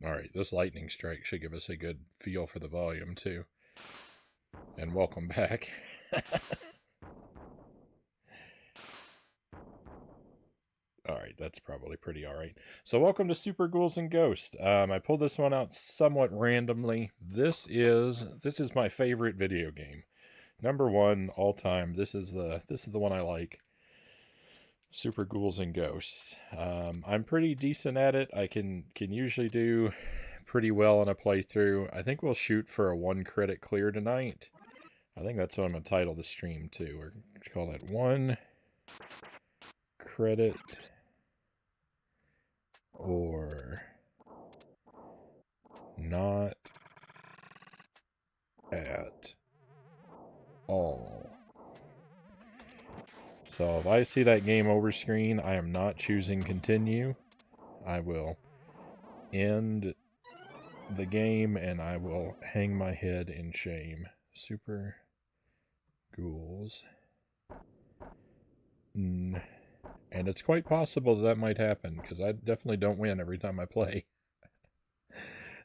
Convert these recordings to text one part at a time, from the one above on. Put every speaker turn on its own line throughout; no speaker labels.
Alright, this lightning strike should give us a good feel for the volume, too. And welcome back. Alright, that's probably pretty alright. So welcome to Super Ghouls and Ghosts. I pulled this one out somewhat randomly. This is my favorite video game. Number one all time. This is the one I like. Super Ghouls and Ghosts. I'm pretty decent at it. I can usually do pretty well on a playthrough. I think we'll shoot for a 1 credit clear tonight. I think that's what I'm going to title the stream too. We're going to call that 1 credit or not at all. So if I see that game over screen, I am not choosing continue. I will end the game and I will hang my head in shame. Super Ghouls. And it's quite possible that might happen, because I definitely don't win every time I play.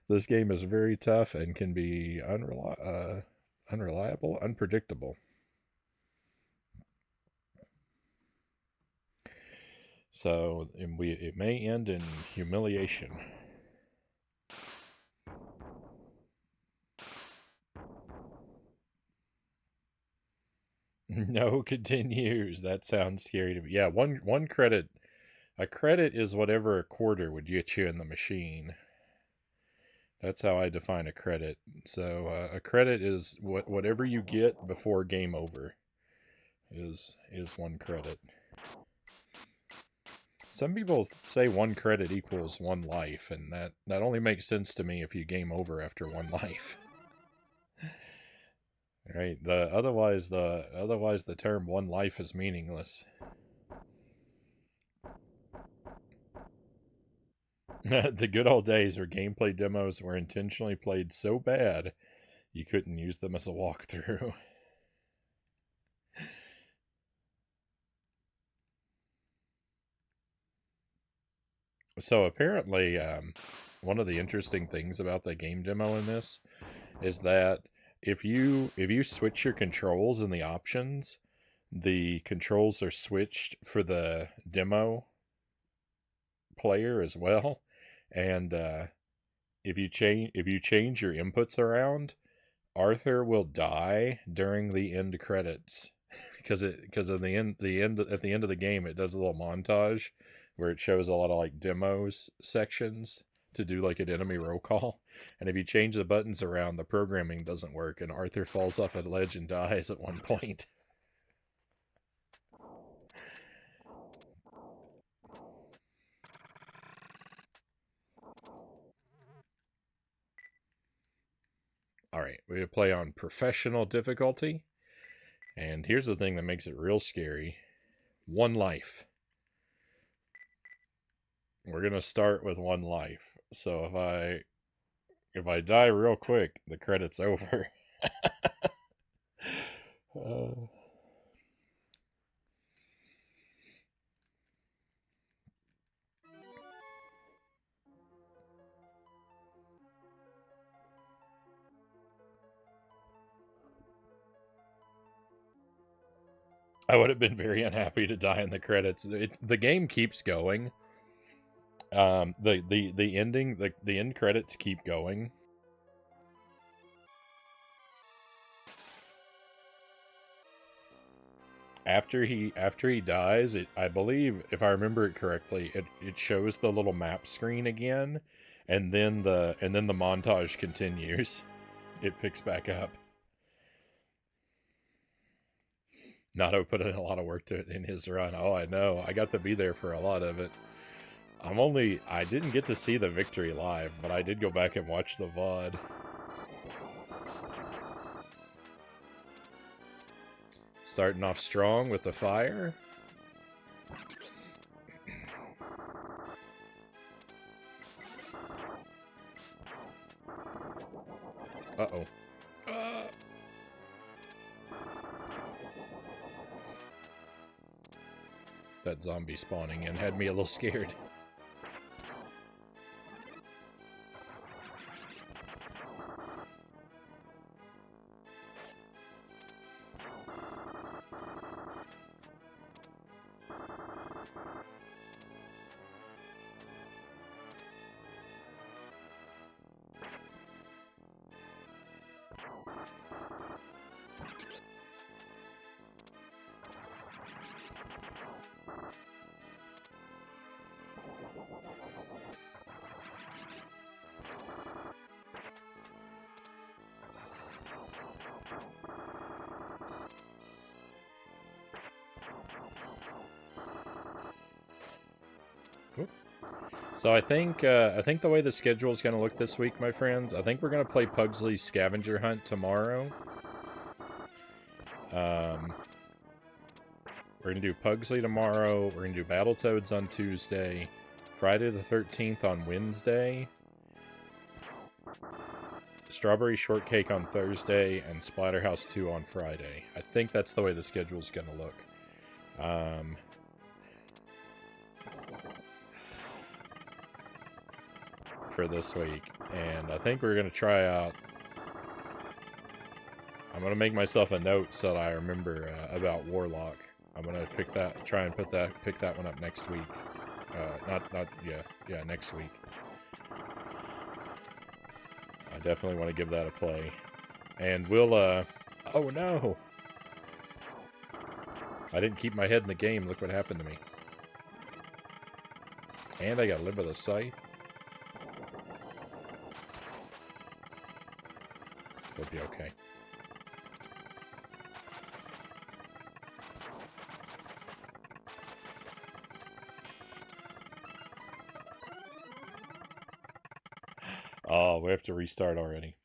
This game is very tough and can be unreliable, unpredictable. So it may end in humiliation. No continues. That sounds scary to me. Yeah, one credit. A credit is whatever a quarter would get you in the machine. That's how I define a credit. So a credit is whatever you get before game over. Is 1 credit. Some people say 1 credit equals 1 life, and that only makes sense to me if you game over after 1 life. Right? Otherwise the term 1 life is meaningless. The good old days where gameplay demos were intentionally played so bad you couldn't use them as a walkthrough. So apparently, one of the interesting things about the game demo in this is that if you switch your controls in the options, the controls are switched for the demo player as well. And if you change your inputs around, Arthur will die during the end credits because at the end of the game it does a little montage where it shows a lot of like demos sections to do like an enemy roll call, and if you change the buttons around, the programming doesn't work and Arthur falls off a ledge and dies at one point. Alright, we play on professional difficulty, and here's the thing that makes it real scary. 1 life. We're gonna start with 1 life. So if I die real quick, the credit's over. I would have been very unhappy to die in the credits. The game keeps going. The end credits keep going. After he dies, I believe, if I remember it correctly, it shows the little map screen again, and then the montage continues. It picks back up. Nato put in a lot of work to it in his run. Oh, I know. I got to be there for a lot of it. I didn't get to see the victory live, but I did go back and watch the VOD. Starting off strong with the fire. Uh-oh. That zombie spawning in had me a little scared. So I think the way the schedule is going to look this week, my friends, I think we're going to play Pugsley's Scavenger Hunt tomorrow. We're going to do Pugsley tomorrow. We're going to do Battletoads on Tuesday. Friday the 13th on Wednesday. Strawberry Shortcake on Thursday. And Splatterhouse 2 on Friday. I think that's the way the schedule's going to look. For this week. And I think we're going to try out... I'm going to make myself a note so that I remember about Warlock. I'm going to pick that, try and pick that one up next week. Yeah, next week. I definitely want to give that a play. And we'll, oh no! I didn't keep my head in the game, look what happened to me. And I gotta live with a scythe. We'll be okay. Oh, we have to restart already.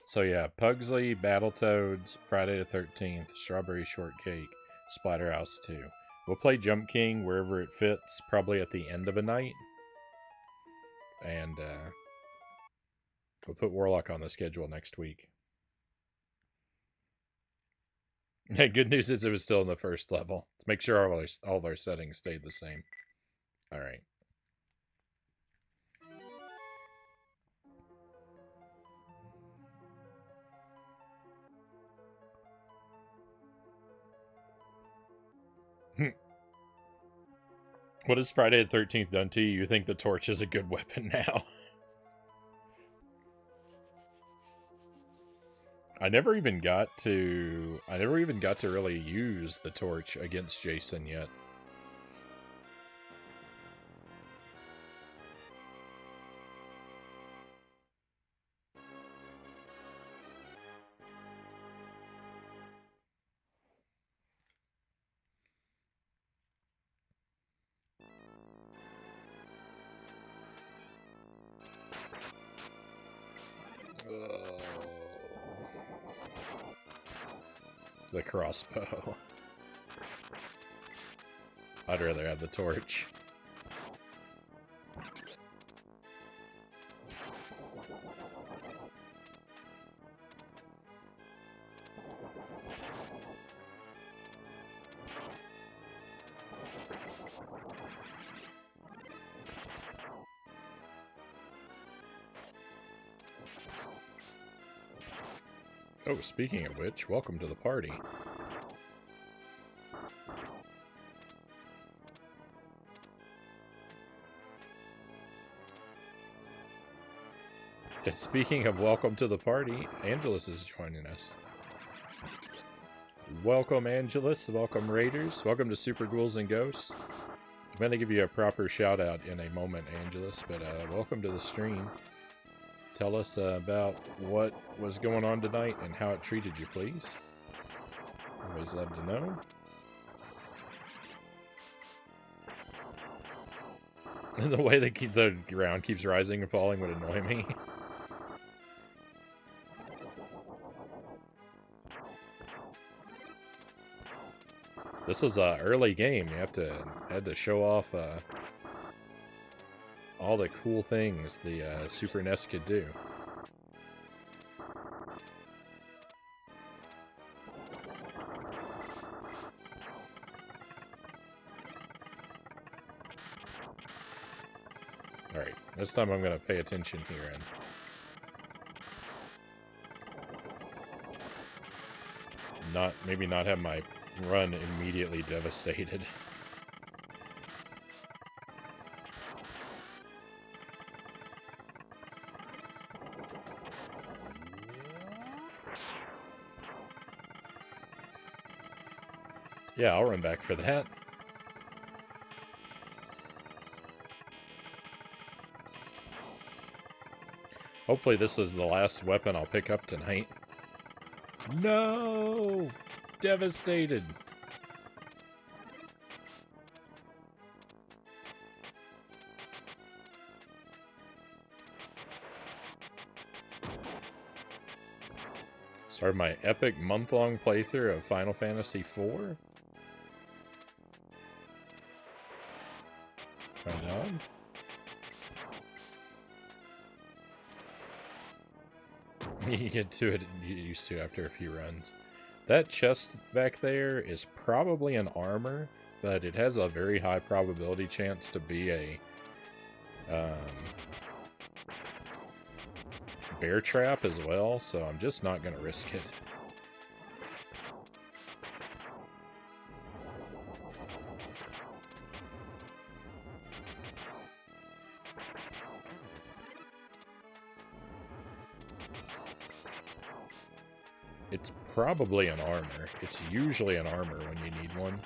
So yeah, Pugsley, Battletoads, Friday the 13th, Strawberry Shortcake, Splatterhouse 2. We'll play Jump King wherever it fits, probably at the end of a night. And we'll put Warlock on the schedule next week. Good news is it was still in the first level. To make sure all of our settings stayed the same. Alright. What has Friday the 13th done to you? You think the torch is a good weapon now? I never even got to really use the torch against Jason yet. The crossbow. I'd rather have the torch. Oh, speaking of which, welcome to the party. And speaking of welcome to the party, Angelus is joining us. Welcome, Angelus. Welcome, Raiders. Welcome to Super Ghouls and Ghosts. I'm going to give you a proper shout-out in a moment, Angelus, but welcome to the stream. Tell us about what was going on tonight and how it treated you, please. Always love to know. The way the ground keeps rising and falling would annoy me. This was an early game. You had to show off all the cool things the Super NES could do. Alright, this time I'm going to pay attention here and maybe not have my run immediately devastated. Yeah, I'll run back for that. Hopefully this is the last weapon I'll pick up tonight. No! Devastated! Started my epic month-long playthrough of Final Fantasy IV. Right on. You get to it, you get used to after a few runs. That chest back there is probably an armor, but it has a very high probability chance to be a bear trap as well, so I'm just not going to risk it. It's probably an armor. It's usually an armor when you need one.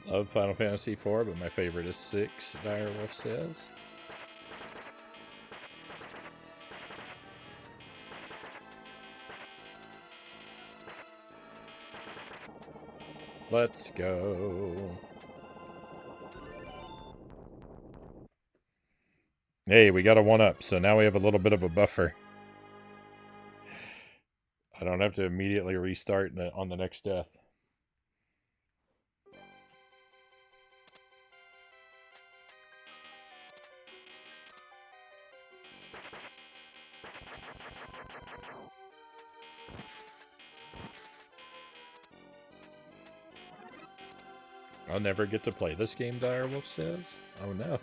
Love Final Fantasy IV, but my favorite is 6, Direwolf says. Let's go. Hey, we got a 1-up, so now we have a little bit of a buffer. I don't have to immediately restart on the next death. I'll never get to play this game, Direwolf says. Oh no.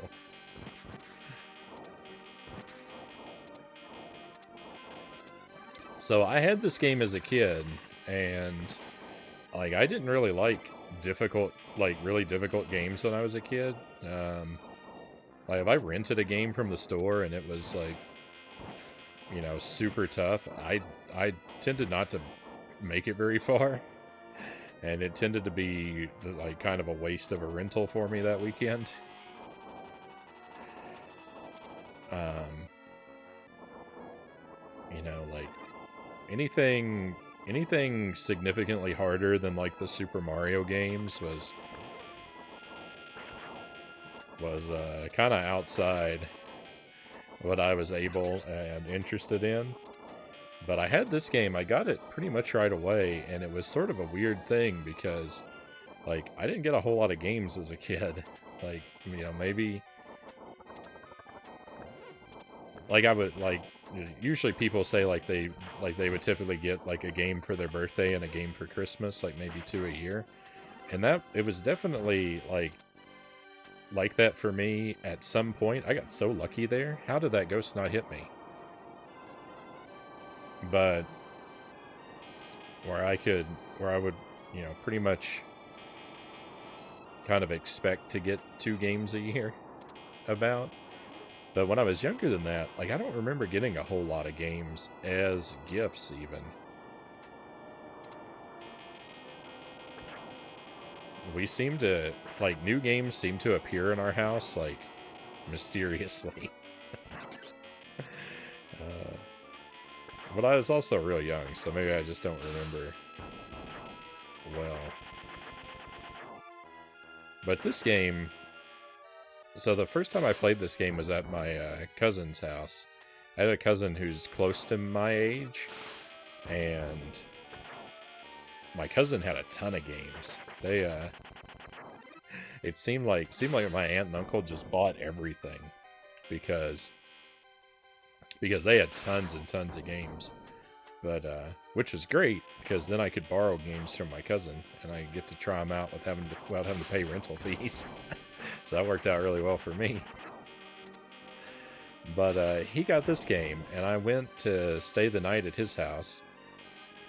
So I had this game as a kid, and like I didn't really like really difficult games when I was a kid. Like if I rented a game from the store and it was like, you know, super tough, I tended not to make it very far. And it tended to be like kind of a waste of a rental for me that weekend. You know, like anything significantly harder than like the Super Mario games was kind of outside what I was able and interested in. But I had this game, I got it pretty much right away, and it was sort of a weird thing because, like, I didn't get a whole lot of games as a kid. Like, you know, maybe... Like, I would, like, usually people say, like, they would typically get, like, a game for their birthday and a game for Christmas, like, maybe 2 a year. And it was definitely, like that for me at some point. I got so lucky there. How did that ghost not hit me? But where I would, you know, pretty much kind of expect to get 2 games a year about. But when I was younger than that, like I don't remember getting a whole lot of games as gifts even. We seem to, like, new games seem to appear in our house, like, mysteriously. But I was also real young, so maybe I just don't remember well. But this game... So the first time I played this game was at my cousin's house. I had a cousin who's close to my age, and my cousin had a ton of games. They, it seemed like my aunt and uncle just bought everything because they had tons and tons of games. But, which was great, because then I could borrow games from my cousin, and I get to try them out without having to pay rental fees. So that worked out really well for me. But, he got this game, and I went to stay the night at his house,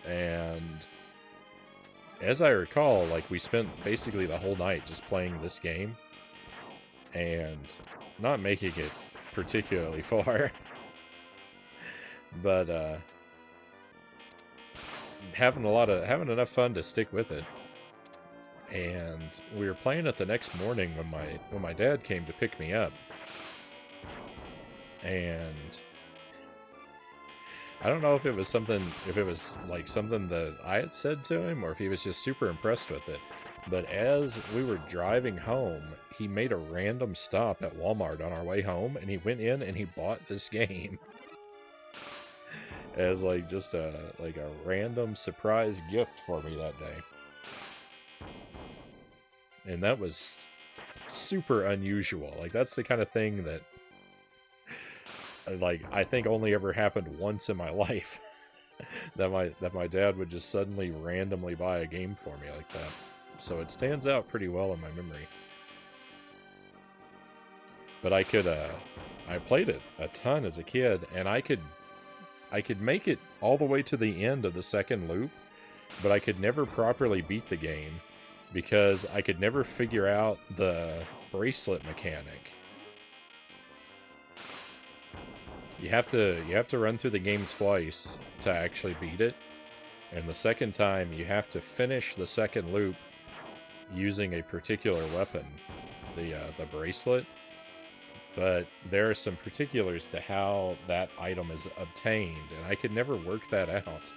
and as I recall, like, we spent basically the whole night just playing this game and not making it particularly far, but having enough fun to stick with it. And we were playing it the next morning when my dad came to pick me up, and I don't know if it was like something that I had said to him, or if he was just super impressed with it. But as we were driving home, he made a random stop at Walmart on our way home, and he went in and he bought this game as like just a random surprise gift for me that day. And that was super unusual. Like, that's the kind of thing that, like, I think only ever happened once in my life. that my dad would just suddenly randomly buy a game for me like that. So it stands out pretty well in my memory. But I played it a ton as a kid, and I could make it all the way to the end of the second loop, but I could never properly beat the game because I could never figure out the bracelet mechanic. You have to run through the game twice to actually beat it, and the second time you have to finish the second loop using a particular weapon, the bracelet. But there are some particulars to how that item is obtained, and I could never work that out.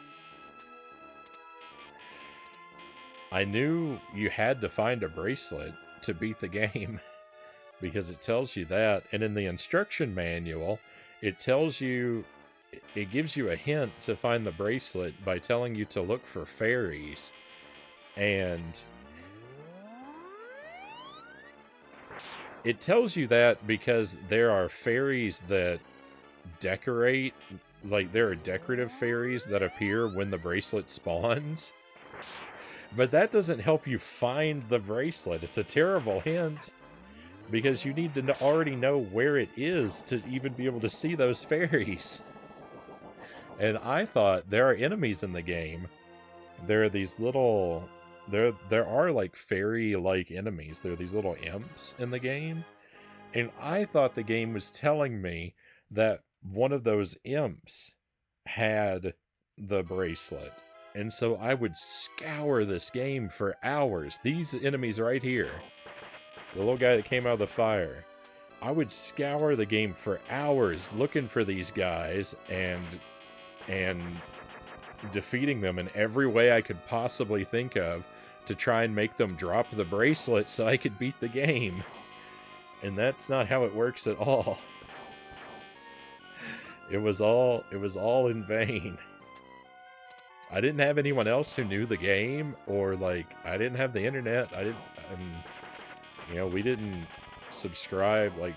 I knew you had to find a bracelet to beat the game, because it tells you that, and in the instruction manual, it tells you, it gives you a hint to find the bracelet by telling you to look for fairies, and it tells you that because there are fairies that decorate, like there are decorative fairies that appear when the bracelet spawns. But that doesn't help you find the bracelet. It's a terrible hint, because you need to already know where it is to even be able to see those fairies. And I thought there are enemies in the game. There are these little... There are like fairy-like enemies. There are these little imps in the game. And I thought the game was telling me that one of those imps had the bracelet. And so I would scour this game for hours. These enemies right here, the little guy that came out of the fire, I would scour the game for hours looking for these guys and defeating them in every way I could possibly think of to try and make them drop the bracelet so I could beat the game. And that's not how it works at all. It was all in vain. I didn't have anyone else who knew the game, or like, I didn't have the internet. We didn't subscribe, like,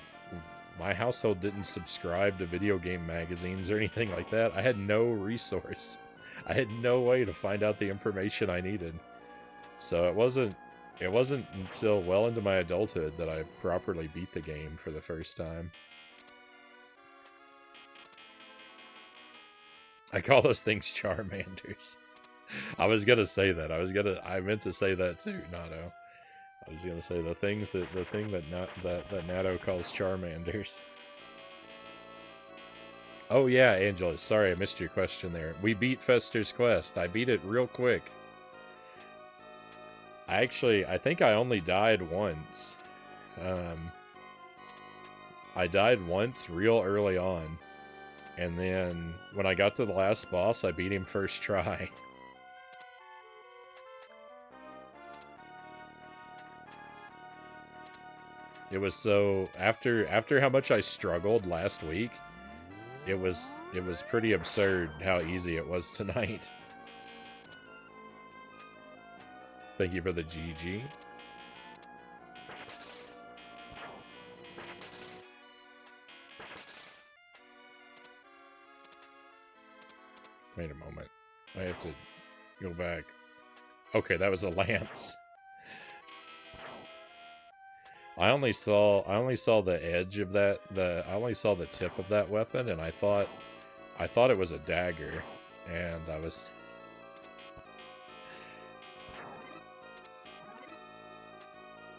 my household didn't subscribe to video game magazines or anything like that. I had no resource. I had no way to find out the information I needed. So it wasn't until well into my adulthood that I properly beat the game for the first time. I call those things Charmanders. I was gonna say that. I meant to say that too, Nato. I was gonna say the thing that Nato calls Charmanders. Oh yeah, Angela, sorry I missed your question there. We beat Fester's Quest. I beat it real quick. I think I only died once. I died once real early on. And then, when I got to the last boss, I beat him first try. It was so... After how much I struggled last week, it was pretty absurd how easy it was tonight. Thank you for the GG. Wait a moment. I have to go back. Okay, that was a lance. I only saw the edge of that. I only saw the tip of that weapon, and I thought it was a dagger, and I was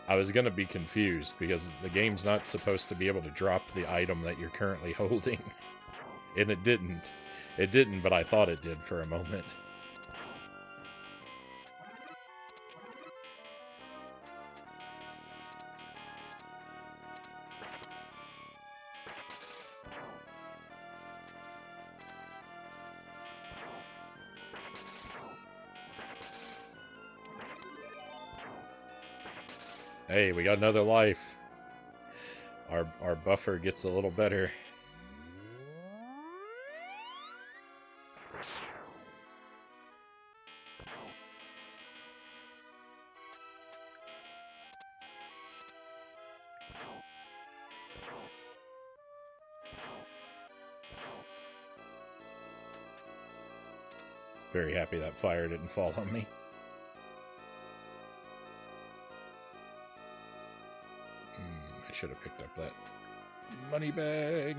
I was gonna be confused because the game's not supposed to be able to drop the item that you're currently holding. And it didn't. It didn't, but I thought it did for a moment. Hey, we got another life. Our buffer gets a little better. Very happy that fire didn't fall on me. I should have picked up that money bag.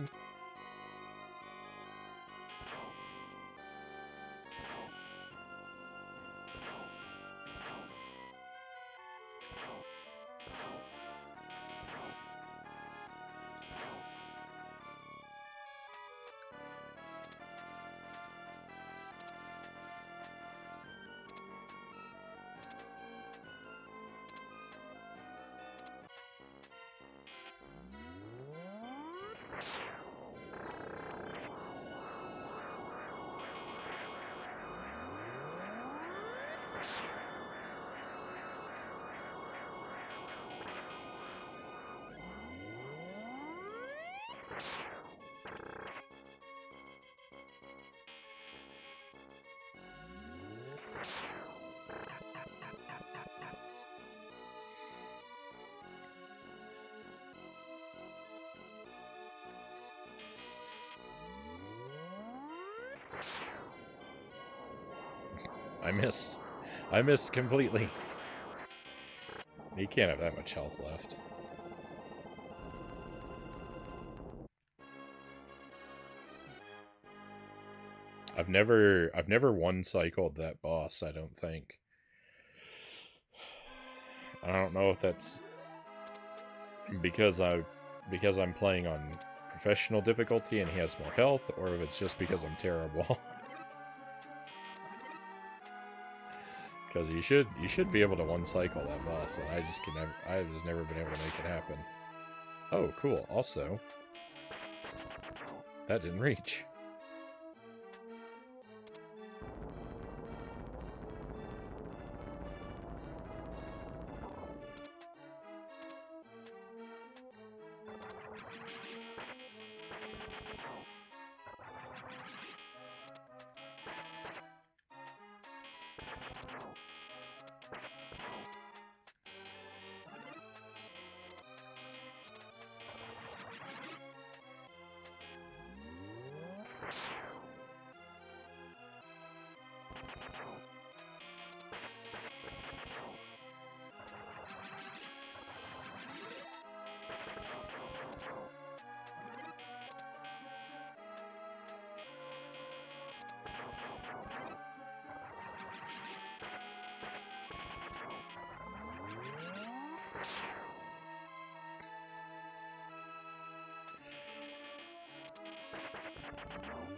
I miss. I missed completely. He can't have that much health left. I've never one-cycled that boss, I don't think. I don't know if that's because I'm playing on professional difficulty and he has more health, or if it's just because I'm terrible. Because you should be able to one-cycle that boss, and I've just never been able to make it happen. Oh, cool. Also, that didn't reach.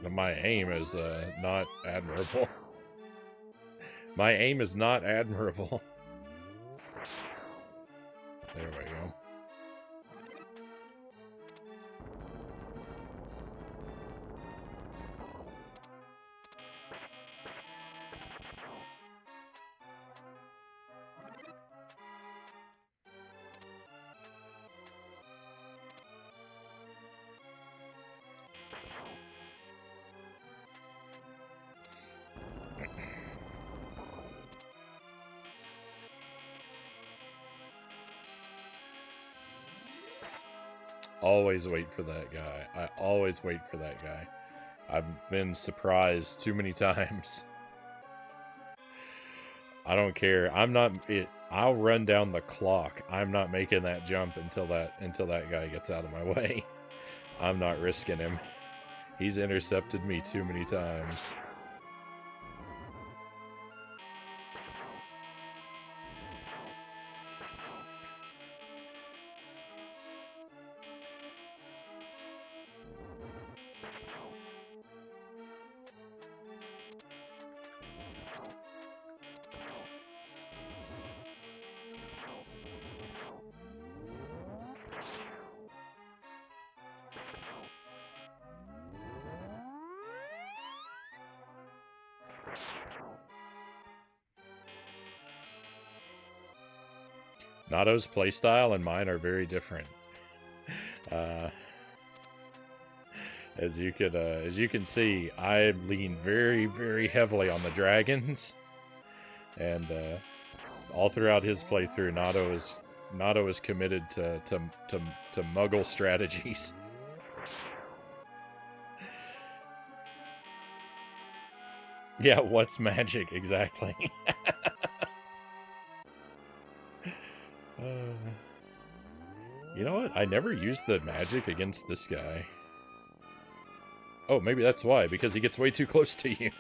My aim is not admirable. My aim is not admirable. There we go. Always wait for that guy. I always wait for that guy. I've been surprised too many times. I don't care. I'll run down the clock. I'm not making that jump until that guy gets out of my way. I'm not risking him. He's intercepted me too many times. Nato's playstyle and mine are very different. As you can see, I lean very, very heavily on the dragons, and all throughout his playthrough, Nato is committed to Muggle strategies. Yeah, what's magic exactly? You know what? I never used the magic against this guy. Oh, maybe that's why, because he gets way too close to you.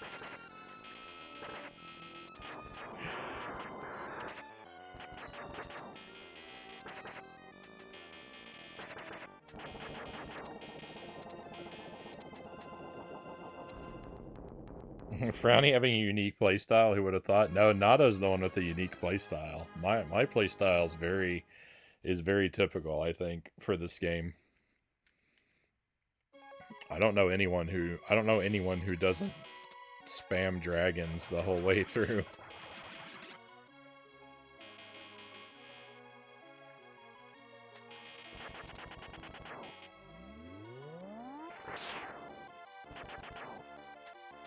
Frownie having a unique playstyle, who would have thought? No, Nato's the one with the unique playstyle. My playstyle is very typical, I think, for this game. I don't know anyone who doesn't spam dragons the whole way through.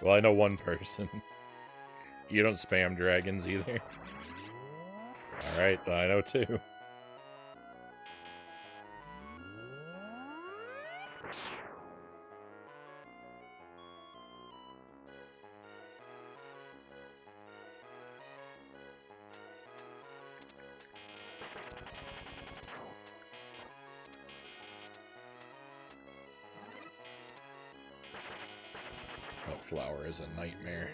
Well, I know one person. You don't spam dragons either. Alright, I know two. That flower is a nightmare.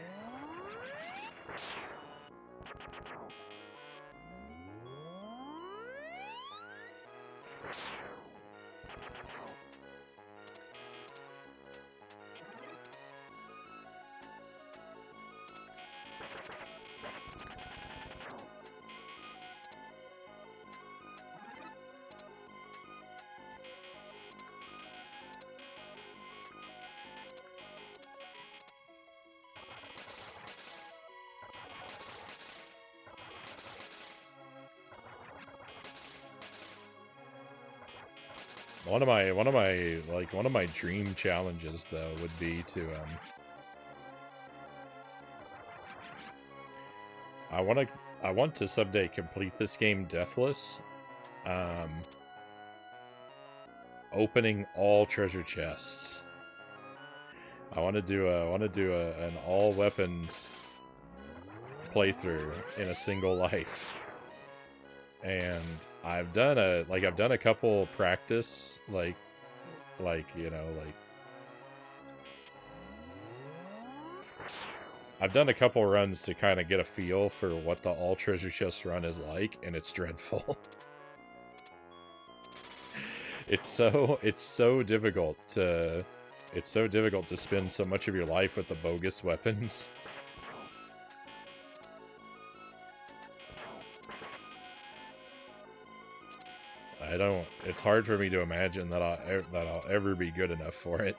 One of my dream challenges though would be to I want to someday complete this game deathless, opening all treasure chests. I want to do an all weapons playthrough in a single life. And I've done a couple practice I've done a couple runs to kind of get a feel for what the all treasure chest run is like, and it's dreadful. It's so difficult to spend so much of your life with the bogus weapons. It's hard for me to imagine that I'll ever be good enough for it.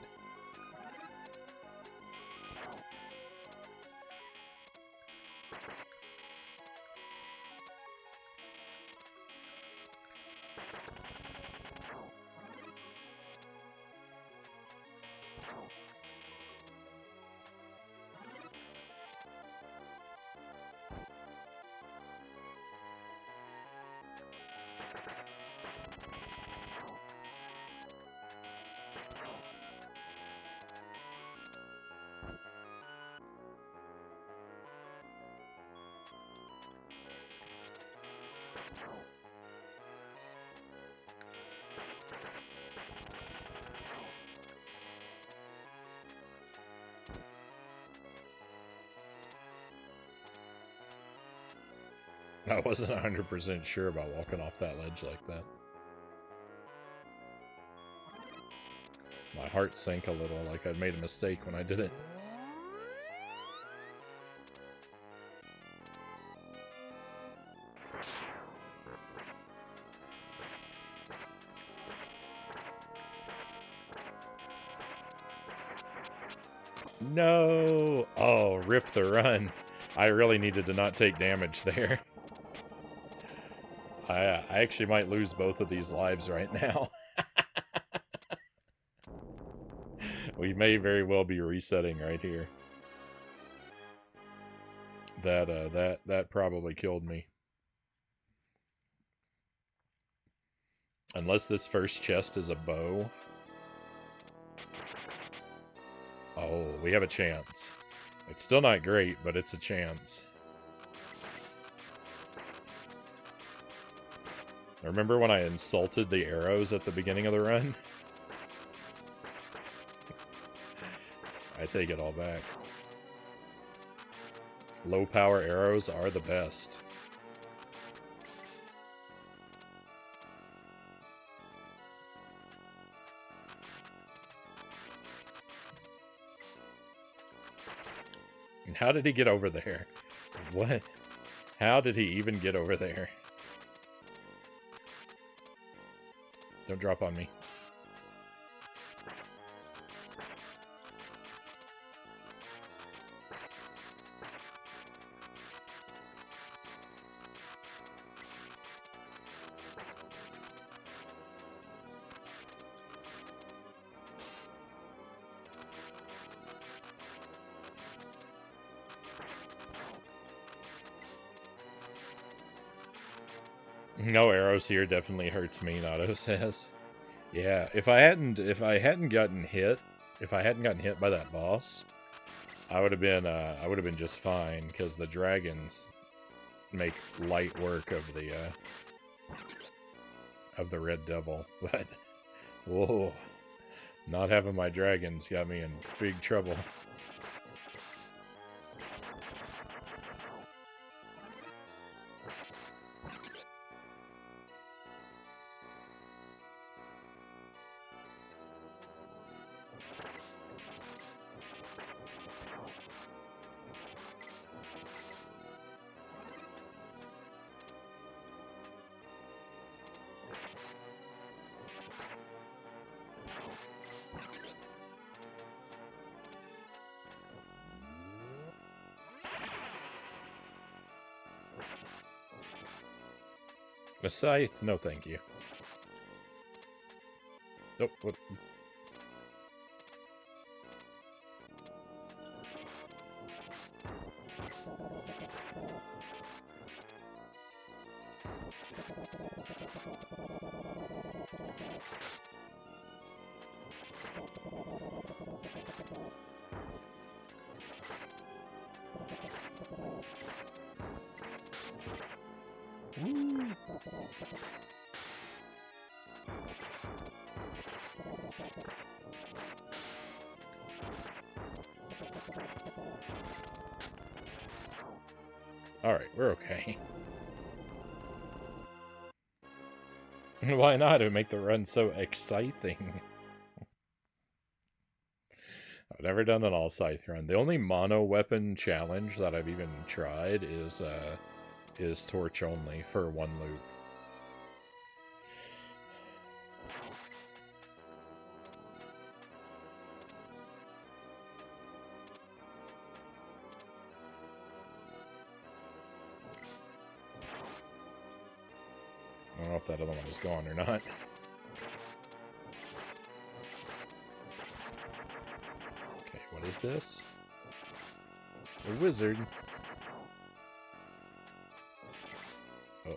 I wasn't 100% sure about walking off that ledge like that. My heart sank a little, like I'd made a mistake when I did it. No! Oh, rip the run. I really needed to not take damage there. I I actually might lose both of these lives right now. We may very well be resetting right here. That probably killed me. Unless this first chest is a bow. Oh, we have a chance. It's still not great, but it's a chance. Remember when I insulted the arrows at the beginning of the run? I take it all back. Low power arrows are the best. And how did he get over there? What? How did he even get over there? Don't drop on me. No arrows here definitely hurts me, Nato says. Yeah, if I hadn't gotten hit by that boss, I would have been just fine, because the dragons make light work of the Red Devil. But whoa, not having my dragons got me in big trouble. A scythe? No, thank you. Nope. What? Alright, we're okay. Why not? It would make the run so exciting. I've never done an all-scythe run. The only mono weapon challenge that I've even tried is torch only for one loop. I don't know if that other one is gone or not. Okay, what is this? A wizard. Oh.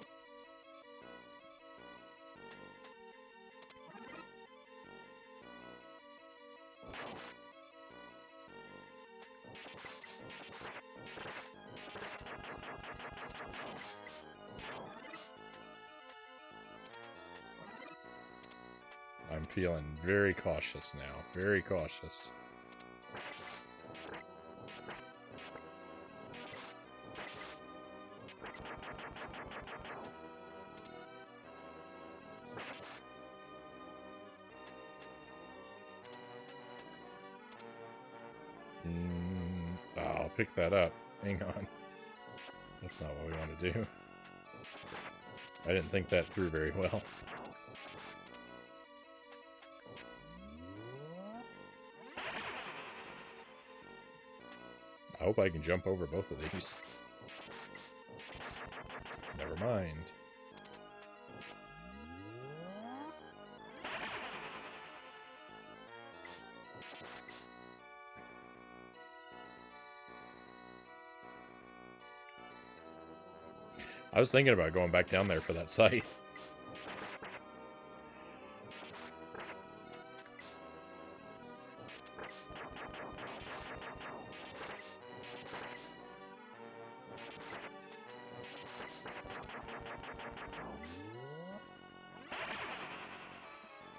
I'm feeling very cautious now. Very cautious. I'll pick that up. Hang on. That's not what we want to do. I didn't think that through very well. I hope I can jump over both of these. Never mind. I was thinking about going back down there for that site.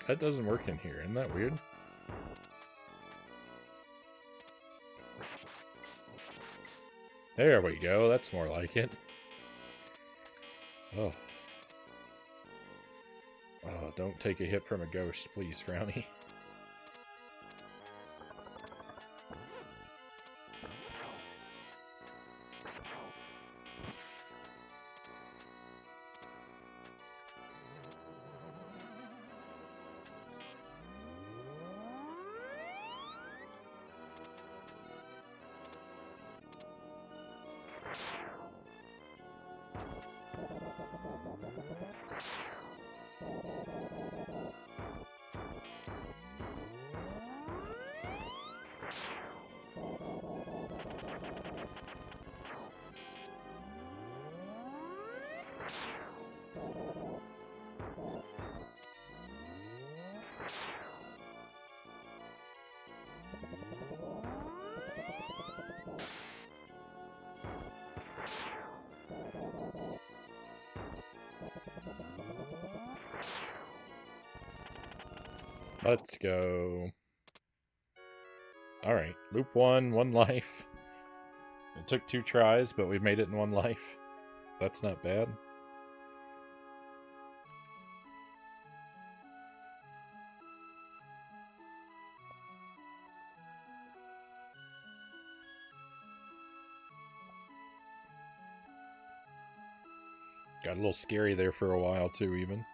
That doesn't work in here. Isn't that weird? There we go. That's more like it. Oh. Oh, don't take a hit from a ghost, please, Frownie. Let's go. Alright, loop 1, 1 life. It took 2 tries, but we made it in 1 life. That's not bad. Got a little scary there for a while, too, even.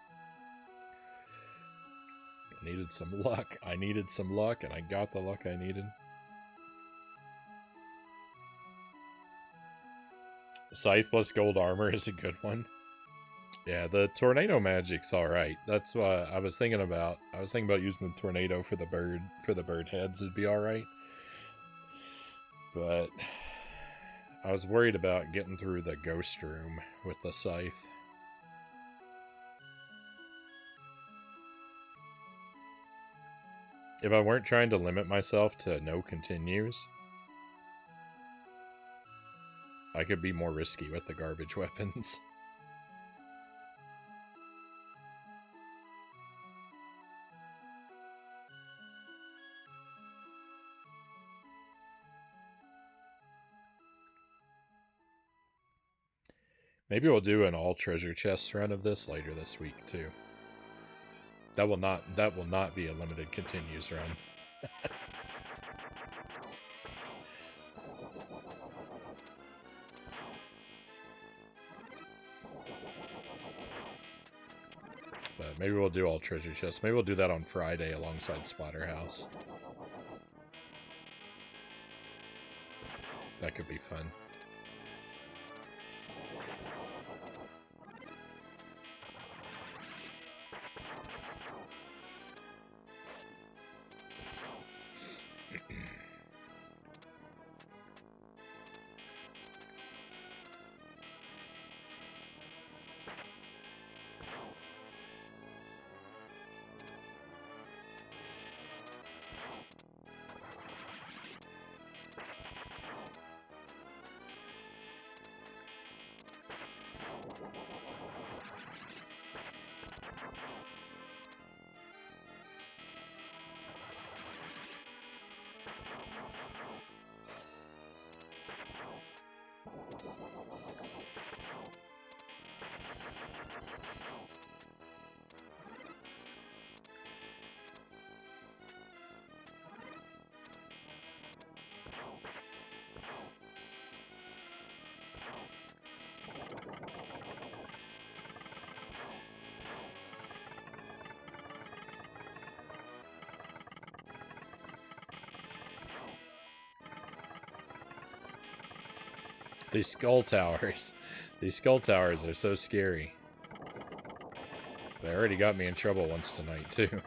I needed some luck. I needed some luck, and I got the luck I needed. Scythe plus gold armor is a good one. Yeah, the tornado magic's alright. That's what I was thinking about. I was thinking about using the tornado for the bird heads would be alright. But I was worried about getting through the ghost room with the scythe. If I weren't trying to limit myself to no continues, I could be more risky with the garbage weapons. Maybe we'll do an all treasure chests run of this later this week too. That will not be a limited continues run. But maybe we'll do all treasure chests. Maybe we'll do that on Friday alongside Splatterhouse. That could be fun. These skull towers. These skull towers are so scary. They already got me in trouble once tonight, too.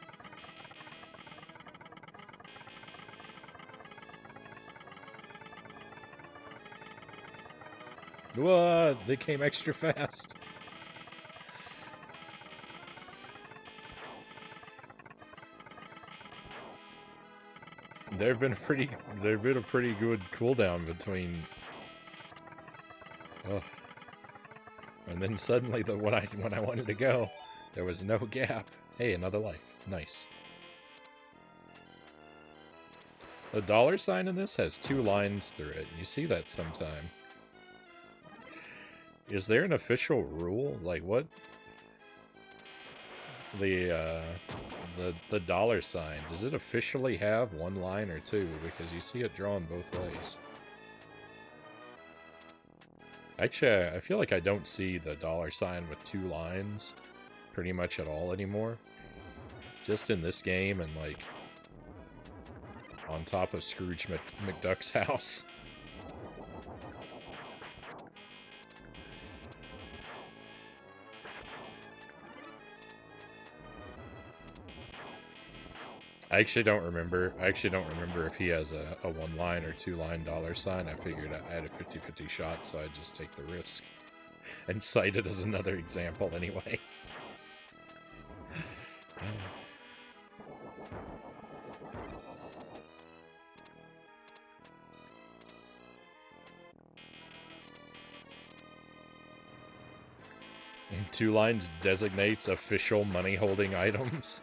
What? They came extra fast. There've been a pretty good cooldown between. Oh. And then suddenly, when I wanted to go, there was no gap. Hey, another life. Nice. The dollar sign in this has 2 lines through it. You see that sometime. Is there an official rule? Like what? The dollar sign, does it officially have 1 line or 2? Because you see it drawn both ways. Actually, I feel like I don't see the dollar sign with 2 lines pretty much at all anymore. Just in this game and like on top of Scrooge McDuck's house. I actually don't remember if he has a 1 line or 2 line dollar sign. I figured I had a 50-50 shot, so I'd just take the risk. And cite it as another example anyway. And 2 lines designates official money-holding items.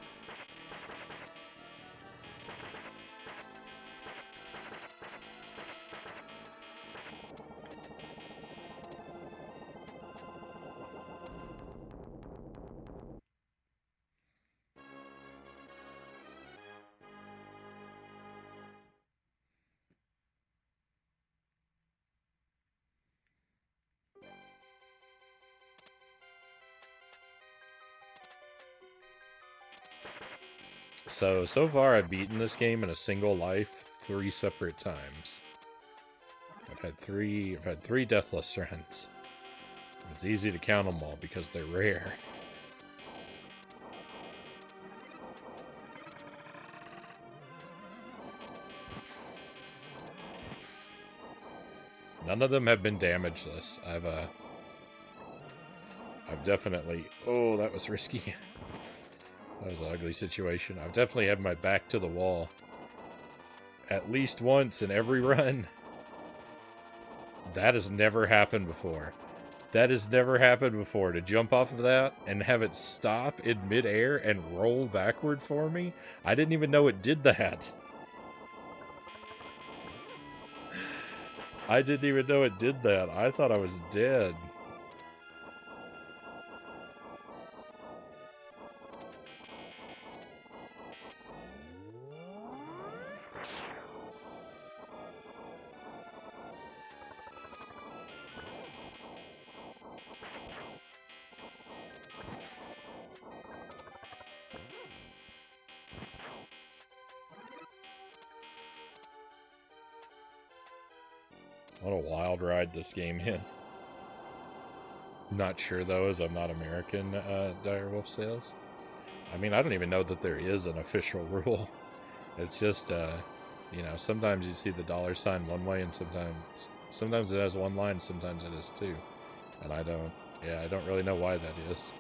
So far I've beaten this game in a single life 3 separate times. I've had three deathless runs. It's easy to count them all because they're rare. None of them have been damageless. I've definitely... Oh, that was risky. That was an ugly situation. I've definitely had my back to the wall at least once in every run. That has never happened before. That has never happened before. To jump off of that and have it stop in midair and roll backward for me? I didn't even know it did that. I didn't even know it did that. I thought I was dead. What a wild ride this game is. Not sure, though, as I'm not American, Direwolf says. I mean, I don't even know that there is an official rule. It's just, you know, sometimes you see the dollar sign one way, and sometimes it has 1 line, sometimes it has 2. And I don't really know why that is.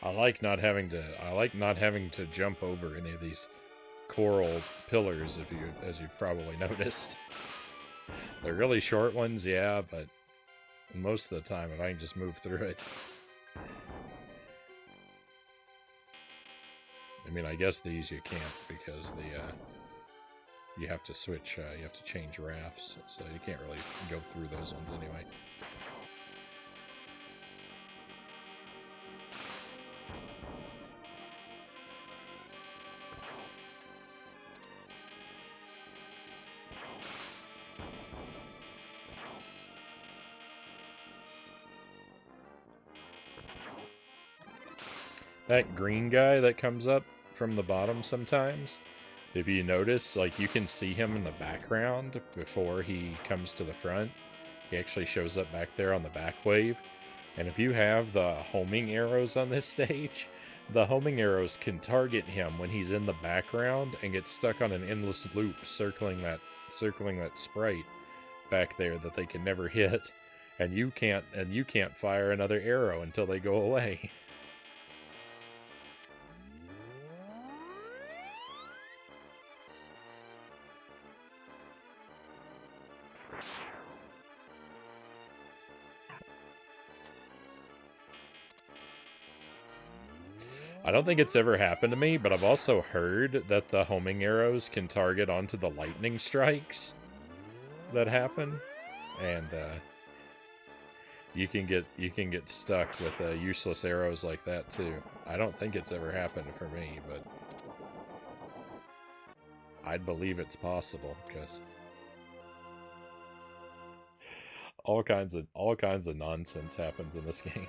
I like not having to jump over any of these coral pillars, as you've probably noticed. They're really short ones, yeah, but most of the time if I can just move through it. I mean, I guess these you can't because you have to switch, you have to change rafts, so you can't really go through those ones anyway. That green guy that comes up from the bottom sometimes, if you notice, like, you can see him in the background before he comes to the front. He actually shows up back there on the back wave. And if you have the homing arrows on this stage, the homing arrows can target him when he's in the background and get stuck on an endless loop circling that sprite back there that they can never hit. And you can't fire another arrow until they go away. I don't think it's ever happened to me, but I've also heard that the homing arrows can target onto the lightning strikes that happen, and you can get stuck with useless arrows like that too. I don't think it's ever happened for me, but I'd believe it's possible because all kinds of nonsense happens in this game.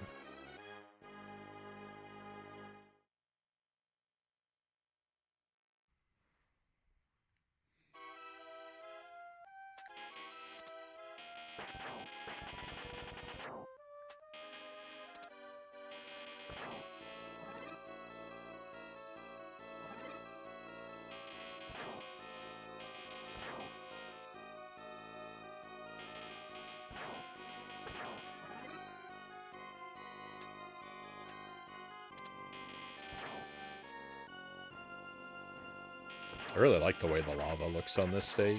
I really like the way the lava looks on this stage.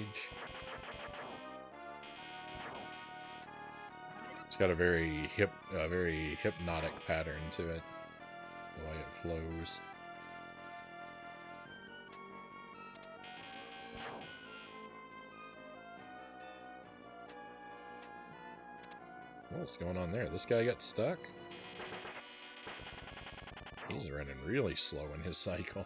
It's got a very hypnotic pattern to it, the way it flows. What's going on there? This guy got stuck? He's running really slow in his cycle.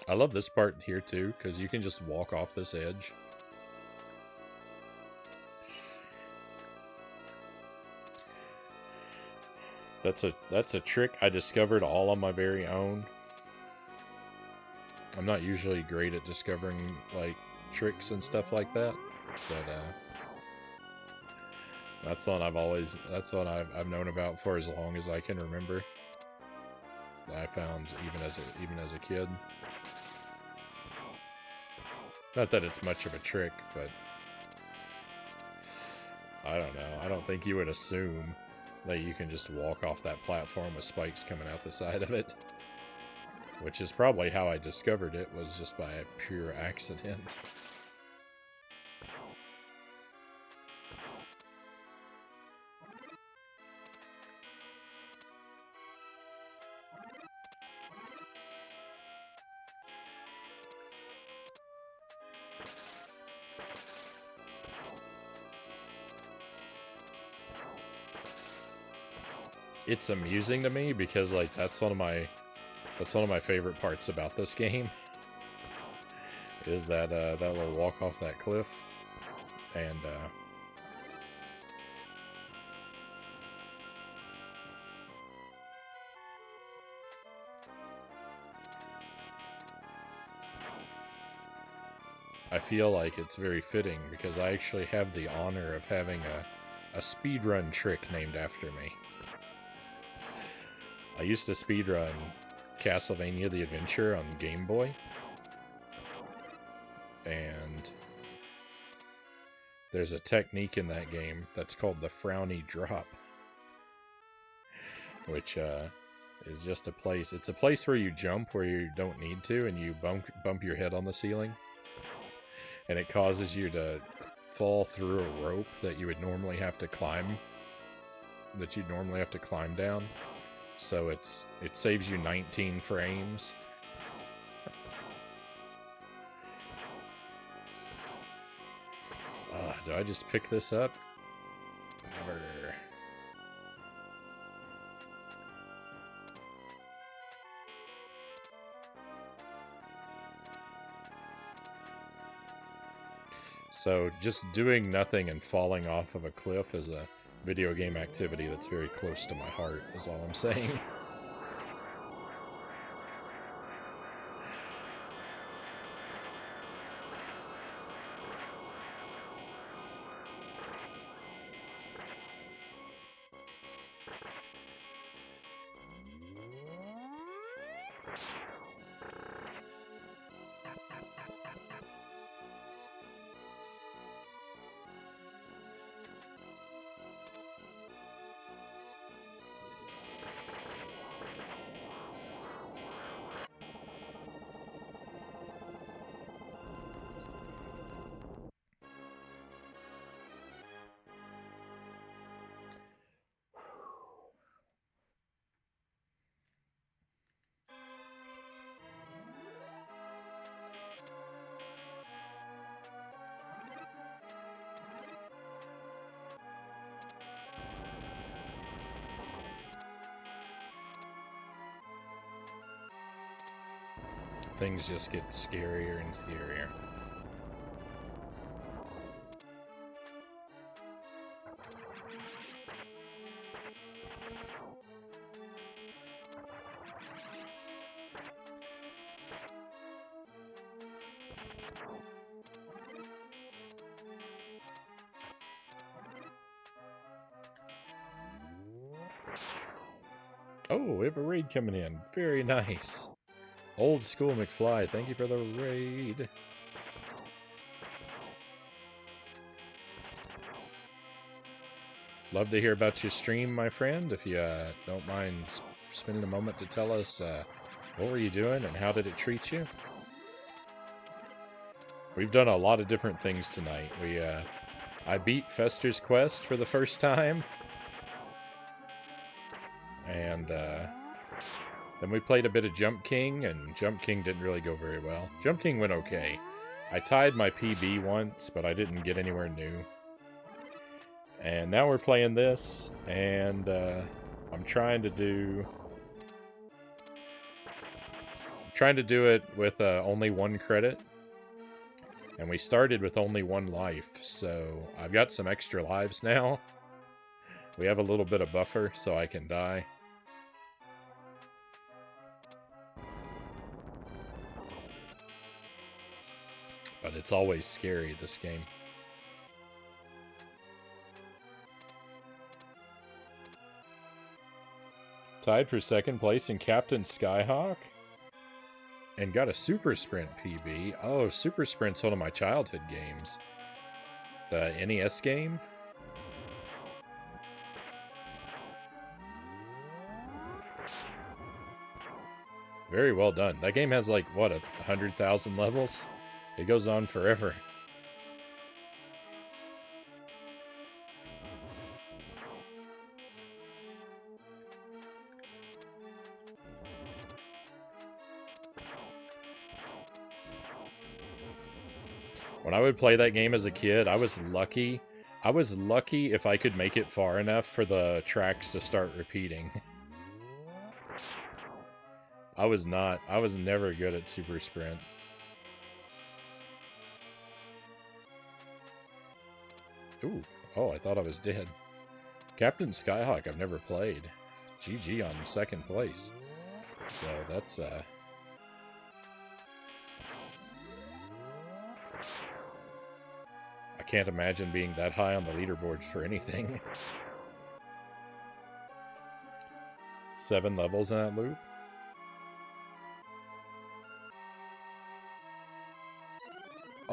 I love this part here too, because you can just walk off this edge. That's a trick I discovered all on my very own. I'm not usually great at discovering like tricks and stuff like that, but that's one I've known about for as long as I can remember. I found even as a kid. Not that it's much of a trick, but I don't know. I don't think you would assume that you can just walk off that platform with spikes coming out the side of it. Which is probably how I discovered it, was just by a pure accident. It's amusing to me because, like, that's one of my favorite parts about this game. Is that that little walk off that cliff, and I feel like it's very fitting because I actually have the honor of having a speedrun trick named after me. I used to speedrun Castlevania the Adventure on Game Boy. and there's a technique in that game that's called the Frownie drop, which is just a place. It's a place where you jump where you don't need to, and you bump your head on the ceiling, and it causes you to fall through a rope that you would normally have to climb. That you'd normally have to climb down. So it saves you 19 frames. Do I just pick this up? Never. So just doing nothing and falling off of a cliff is a video game activity that's very close to my heart, is all I'm saying. Things just get scarier and scarier. Oh, we have a raid coming in. Very nice. Old School McFly, thank you for the raid. Love to hear about your stream, my friend. If you don't mind spending a moment to tell us what were you doing and how did it treat you? We've done a lot of different things tonight. I beat Fester's Quest for the first time. And then we played a bit of Jump King, and Jump King didn't really go very well. Jump King went okay. I tied my PB once, but I didn't get anywhere new. And now we're playing this, and I'm trying to do it with only 1 credit. And we started with only 1 life, so I've got some extra lives now. We have a little bit of buffer, so I can die. But it's always scary, this game. Tied for 2nd place in Captain Skyhawk. And got a Super Sprint PB. Oh, Super Sprint's one of my childhood games. The NES game. Very well done. That game has like, what, 100,000 levels? It goes on forever. When I would play that game as a kid, I was lucky. I was lucky if I could make it far enough for the tracks to start repeating. I was never good at Super Sprint. Ooh, oh, I thought I was dead. Captain Skyhawk, I've never played. GG on 2nd place. So that's, I can't imagine being that high on the leaderboards for anything. 7 levels in that loop.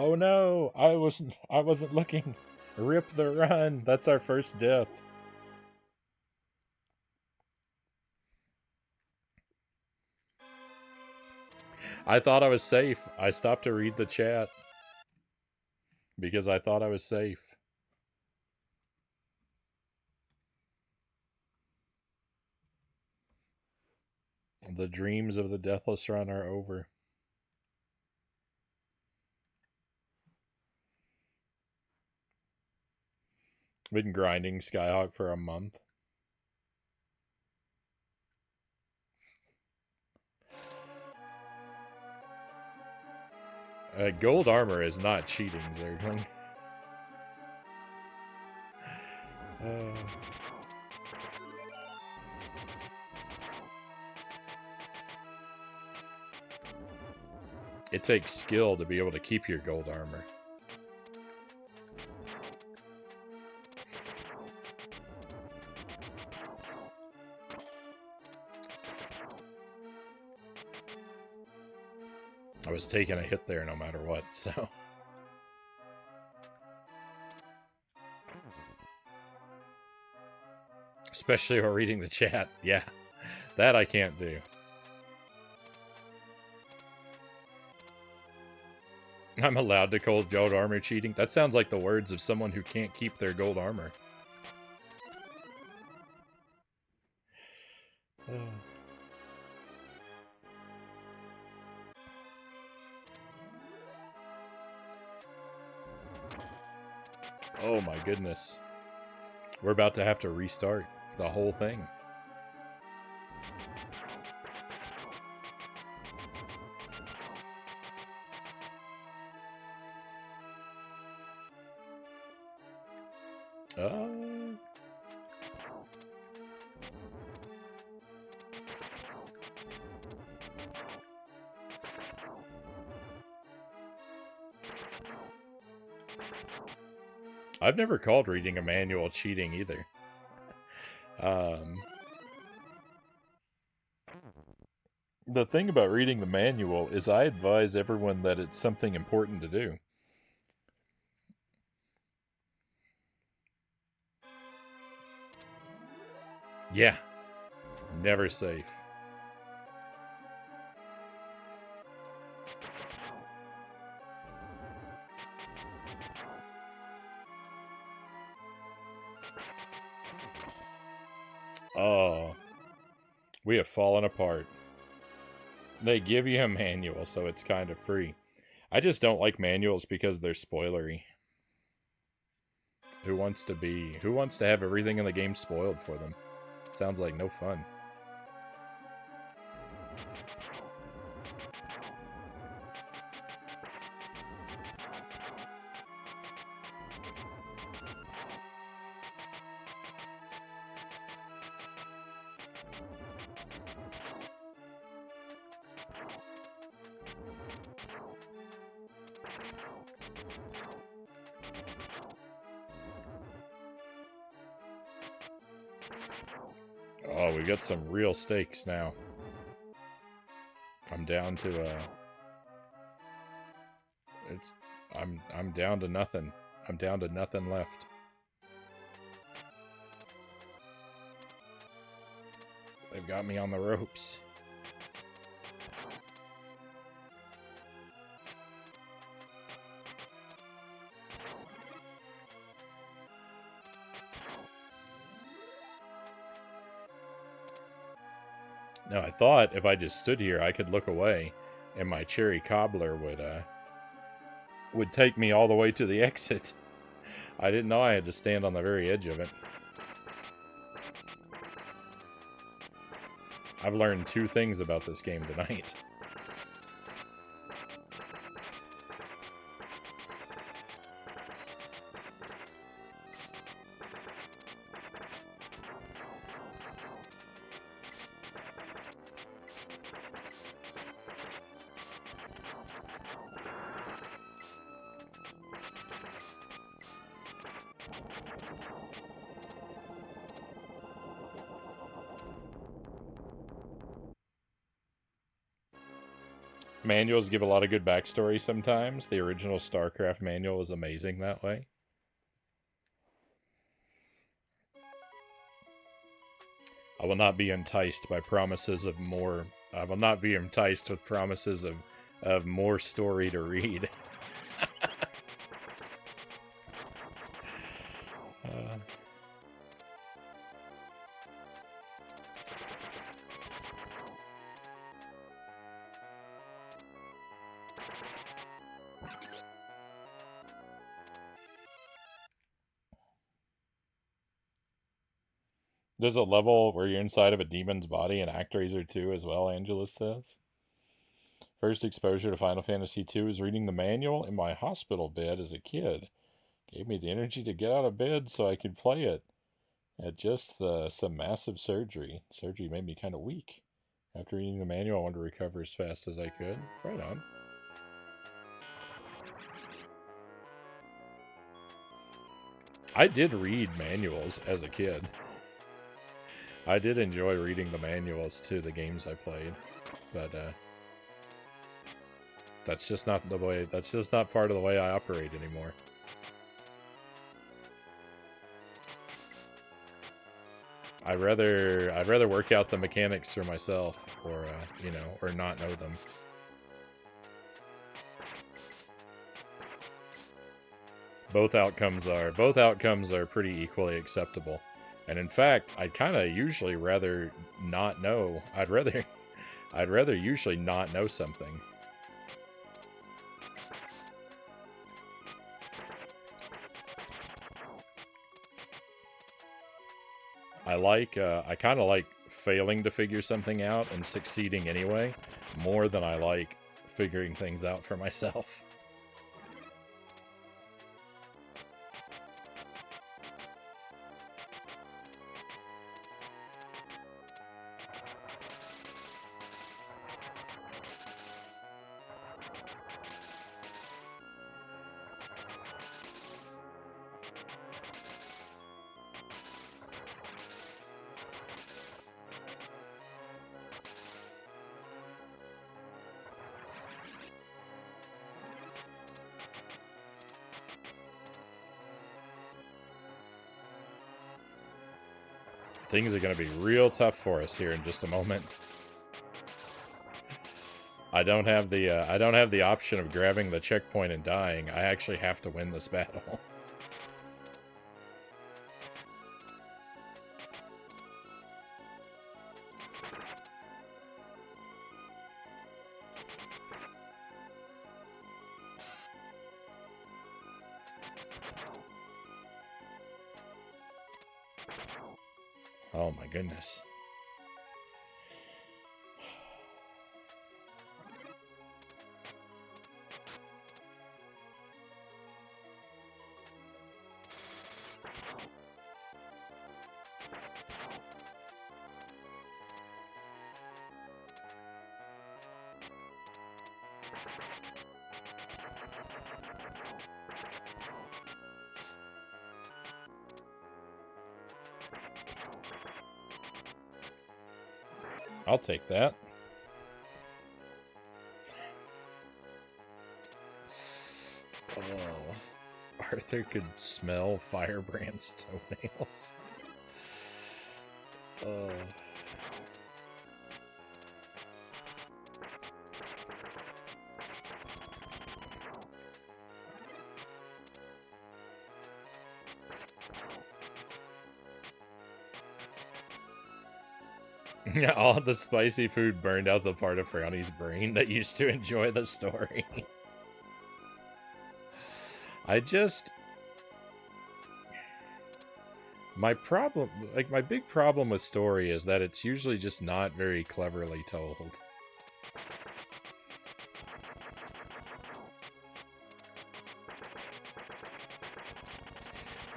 Oh no, I wasn't looking. Rip the run. That's our first death. I thought I was safe. I stopped to read the chat because I thought I was safe. The dreams of the Deathless Run are over. Been grinding Skyhawk for a month. Gold armor is not cheating, Zergling. It takes skill to be able to keep your gold armor. I was taking a hit there no matter what, so... Especially while reading the chat. Yeah, that I can't do. I'm allowed to call gold armor cheating? That sounds like the words of someone who can't keep their gold armor. Oh my goodness. We're about to have to restart the whole thing. I've never called reading a manual cheating either. The thing about reading the manual is I advise everyone that it's something important to do. Yeah. Never safe. Oh. We have fallen apart. They give you a manual, so it's kind of free. I just don't like manuals because they're spoilery. Who wants to have everything in the game spoiled for them? Sounds like no fun. Oh, we got some real stakes now. I'm down to I'm down to nothing. I'm down to nothing left. They've got me on the ropes. Now, I thought if I just stood here, I could look away, and my cherry cobbler would take me all the way to the exit. I didn't know I had to stand on the very edge of it. I've learned 2 things about this game tonight. Manuals give a lot of good backstory sometimes. The original StarCraft manual was amazing that way. I will not be enticed by promises of more. I will not be enticed with promises of more story to read. There's a level where you're inside of a demon's body in ActRaiser 2 as well, Angela says. First exposure to Final Fantasy II is reading the manual in my hospital bed as a kid. Gave me the energy to get out of bed so I could play it. At just some massive surgery. Surgery made me kind of weak. After reading the manual, I wanted to recover as fast as I could. Right on. I did read manuals as a kid. I did enjoy reading the manuals to the games I played, but that's just not the way. That's just not part of the way I operate anymore. I'd rather work out the mechanics for myself, or or not know them. Both outcomes are pretty equally acceptable. And in fact, I'd kind of usually rather not know. I'd rather usually not know something. I kind of like failing to figure something out and succeeding anyway, more than I like figuring things out for myself. Things are going to be real tough for us here in just a moment. I don't have the option of grabbing the checkpoint and dying. I actually have to win this battle. Oh my goodness. I'll take that. Oh, Arthur could smell Firebrand's toenails. Oh. Yeah, all the spicy food burned out the part of Frownie's brain that used to enjoy the story. My big problem with story is that it's usually just not very cleverly told.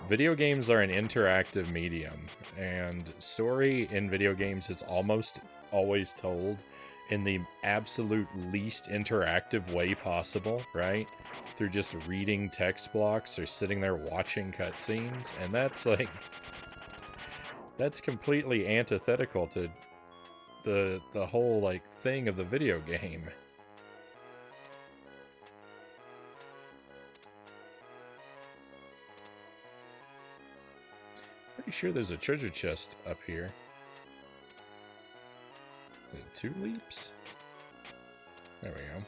Video games are an interactive medium, and story in video games is almost always told in the absolute least interactive way possible, right? Through just reading text blocks or sitting there watching cutscenes, and that's completely antithetical to the whole thing of the video game. Pretty sure there's a treasure chest up here. 2 leaps? There we go.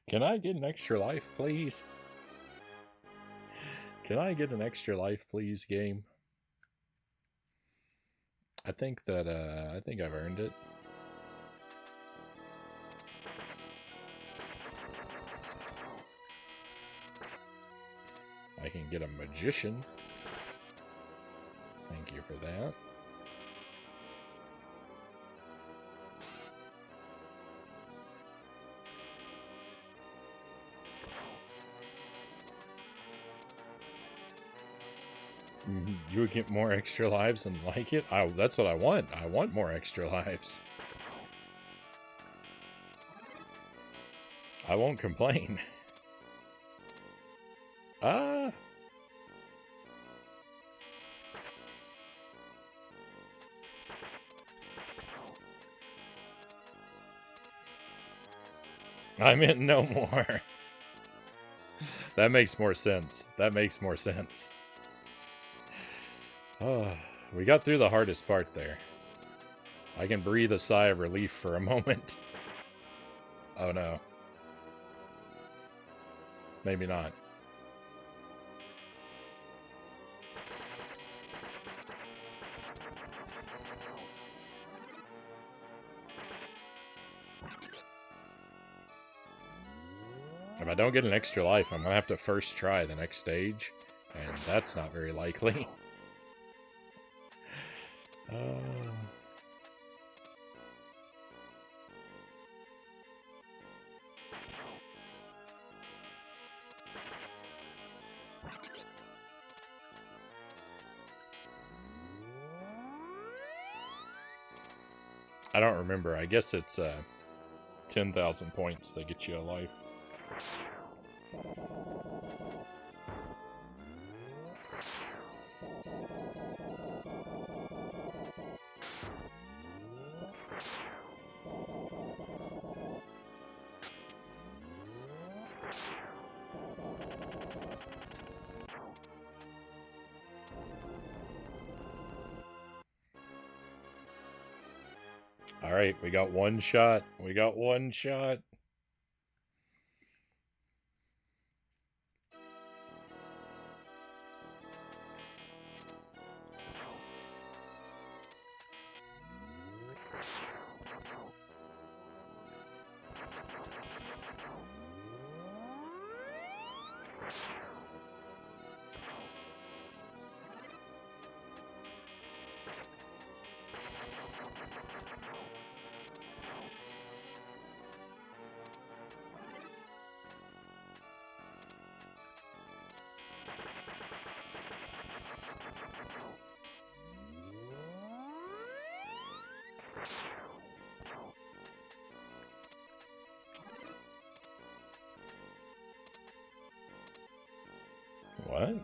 Can I get an extra life, please? Can I get an extra life, please, game? I think that, I think I've earned it. I can get a magician. Thank you for that. You would get more extra lives and like it? That's what I want. I want more extra lives. I won't complain. Ah! I meant no more. That makes more sense. That makes more sense. Oh, we got through the hardest part there. I can breathe a sigh of relief for a moment. Oh no. Maybe not. If I don't get an extra life, I'm gonna have to first try the next stage, and that's not very likely. I don't remember. I guess it's 10,000 points that get you a life. Alright, we got one shot. We got one shot. What?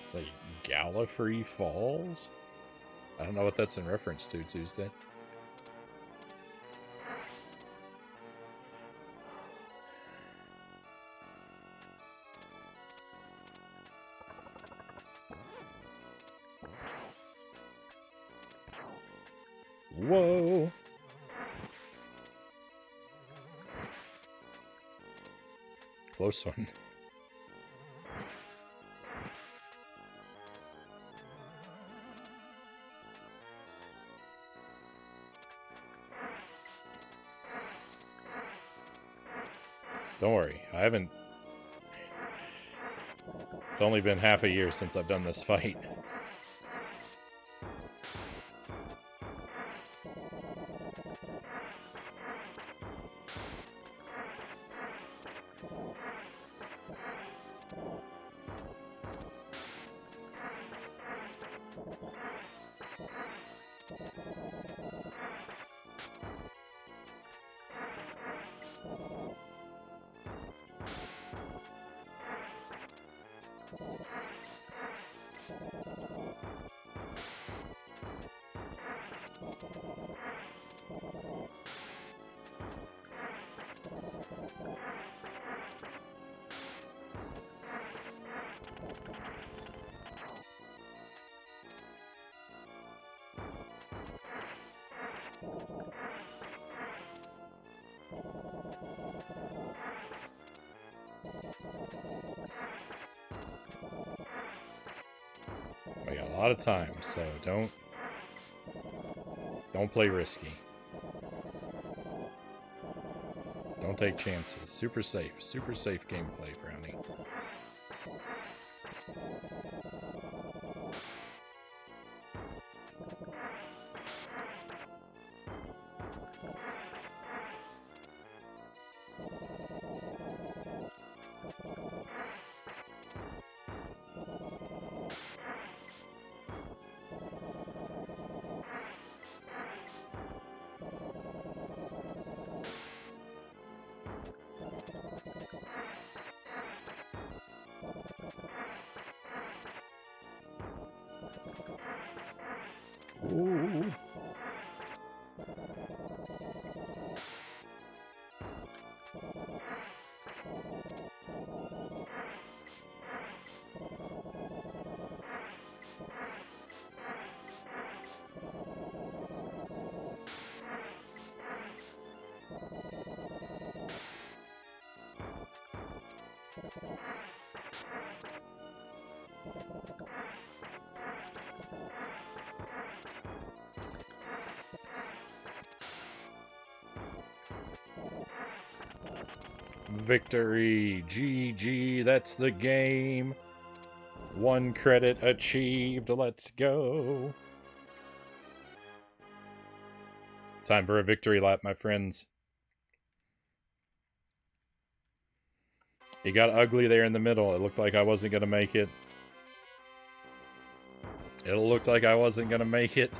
It's like Gallifrey Falls? I don't know what that's in reference to, Tuesday. Whoa. Close one. Don't worry, I haven't... It's only been half a year since I've done this fight. We got a lot of time, so don't play risky. Don't take chances. Super safe gameplay, Frownie. Ooh. Victory! GG, that's the game. 1 credit achieved, let's go. Time for a victory lap, my friends. It got ugly there in the middle. It looked like I wasn't going to make it. It looked like I wasn't going to make it.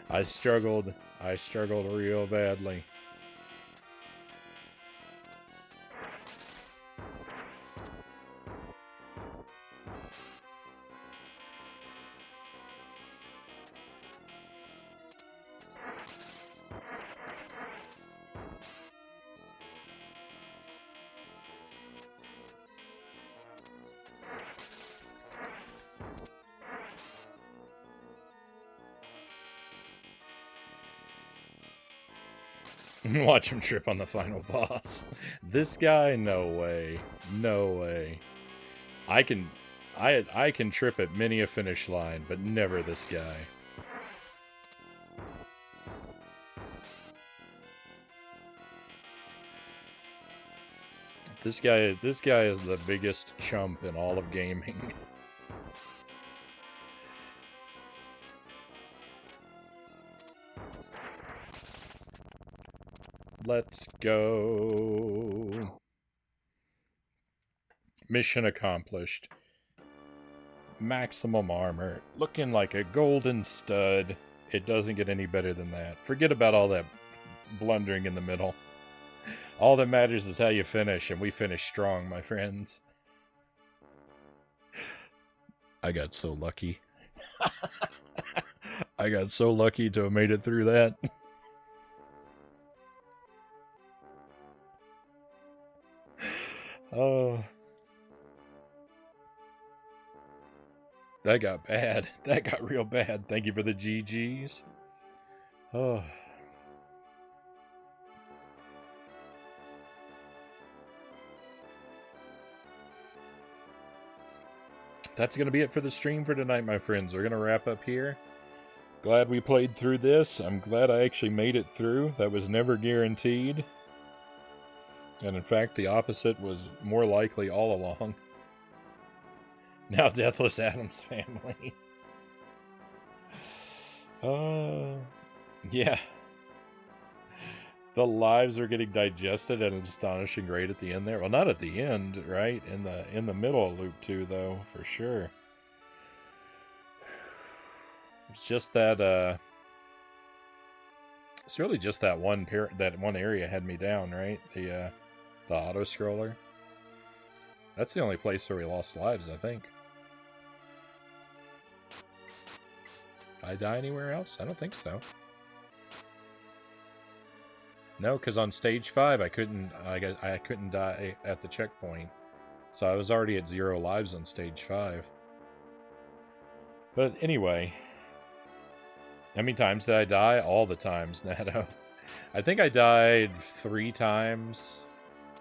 I struggled real badly. Watch him trip on the final boss. This guy, no way. No way. I can trip at many a finish line, but never this guy. This guy is the biggest chump in all of gaming. Let's go. Mission accomplished. Maximum armor. Looking like a golden stud. It doesn't get any better than that. Forget about all that blundering in the middle. All that matters is how you finish, and we finish strong, my friends. I got so lucky. I got so lucky to have made it through that. Oh. That got bad. That got real bad. Thank you for the GGs. Oh. That's going to be it for the stream for tonight, my friends. We're going to wrap up here. Glad we played through this. I'm glad I actually made it through. That was never guaranteed. And in fact, the opposite was more likely all along. Now Deathless Adam's family. Yeah. The lives are getting digested at an astonishing rate at the end there. Well, not at the end, right? In the middle of Loop 2, though, for sure. It's just that, it's really just that one area had me down, right? The auto scroller. That's the only place where we lost lives, I think. Did I die anywhere else? I don't think so. No, because on stage 5 I couldn't die at the checkpoint, so I was already at 0 lives on stage 5. But anyway, how many times did I die? All the times, Nato. I think I died 3 times.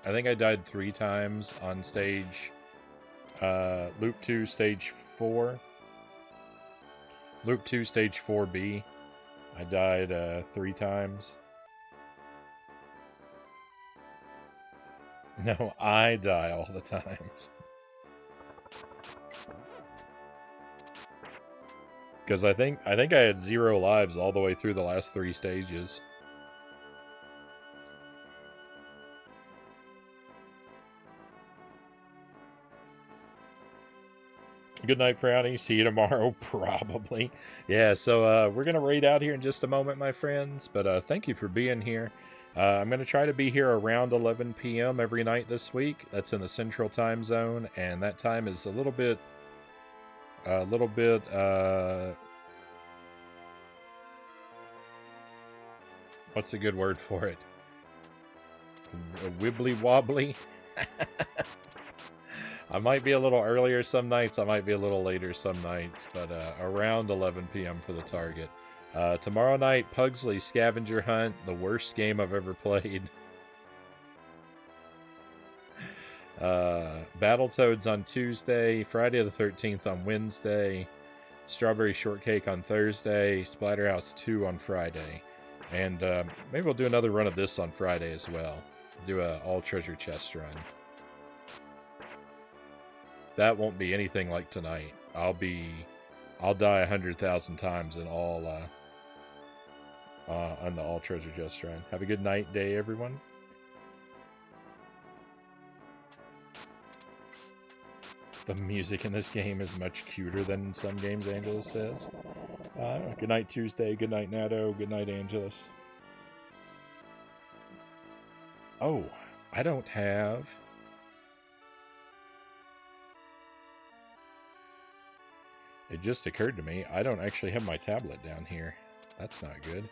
I think I died 3 times on stage Loop 2, stage 4. Loop 2, stage 4B. I died 3 times. No, I die all the times. Because I think I had 0 lives all the way through the last 3 stages. Good night, Frownie. See you tomorrow, probably. Yeah, so we're going to raid out here in just a moment, my friends. But thank you for being here. I'm going to try to be here around 11 p.m. every night this week. That's in the Central Time Zone, and that time is a little bit, what's a good word for it? Wibbly wobbly? I might be a little earlier some nights, I might be a little later some nights, but around 11 p.m. for the target. Tomorrow night, Pugsley Scavenger Hunt, the worst game I've ever played. Battletoads on Tuesday, Friday the 13th on Wednesday, Strawberry Shortcake on Thursday, Splatterhouse 2 on Friday. And maybe we'll do another run of this on Friday as well. Do a all treasure chest run. That won't be anything like tonight. I'll die 100,000 times in all on the all treasure chest run. Have a good night, day, everyone. The music in this game is much cuter than some games, Angelus says. Good night, Tuesday. Good night, Nato. Good night, Angelus. Oh, I don't have... It just occurred to me, I don't actually have my tablet down here. That's not good.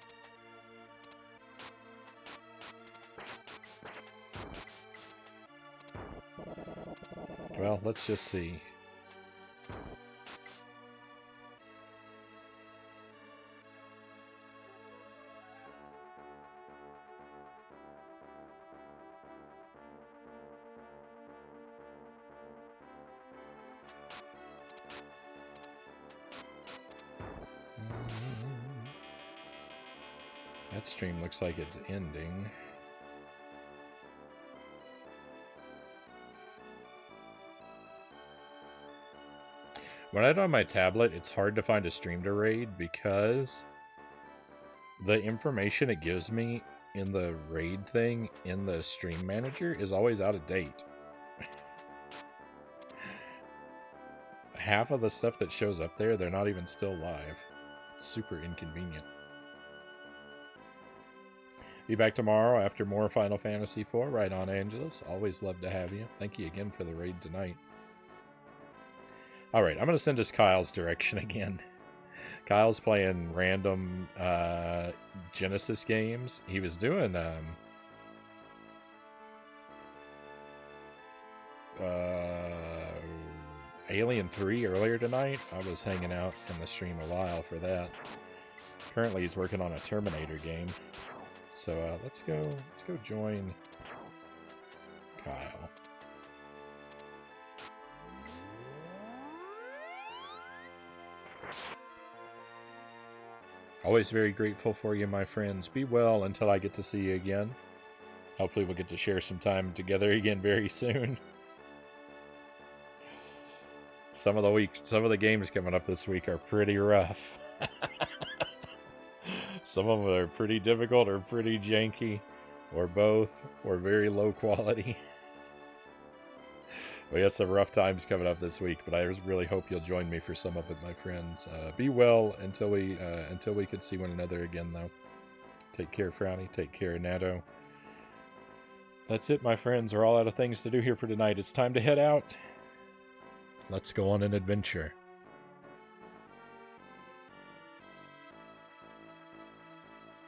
Well, let's just see. That stream looks like it's ending. When I do on my tablet, it's hard to find a stream to raid because the information it gives me in the raid thing in the stream manager is always out of date. Half of the stuff that shows up there, they're not even still live. It's super inconvenient. Be back tomorrow after more Final Fantasy IV. Right on, Angelus. Always love to have you. Thank you again for the raid tonight. Alright, I'm going to send us Kyle's direction again. Kyle's playing random Genesis games. He was doing Alien 3 earlier tonight. I was hanging out in the stream a while for that. Apparently he's working on a Terminator game. So let's go join Kyle. Always very grateful for you, my friends. Be well until I get to see you again. Hopefully we'll get to share some time together again very soon. Some of the games coming up this week are pretty rough. Some of them are pretty difficult or pretty janky, or both, or very low quality. We have some rough times coming up this week, but I really hope you'll join me for some of it, my friends. Be well until we can see one another again, though. Take care, Frownie. Take care, Natto. That's it, my friends. We're all out of things to do here for tonight. It's time to head out. Let's go on an adventure.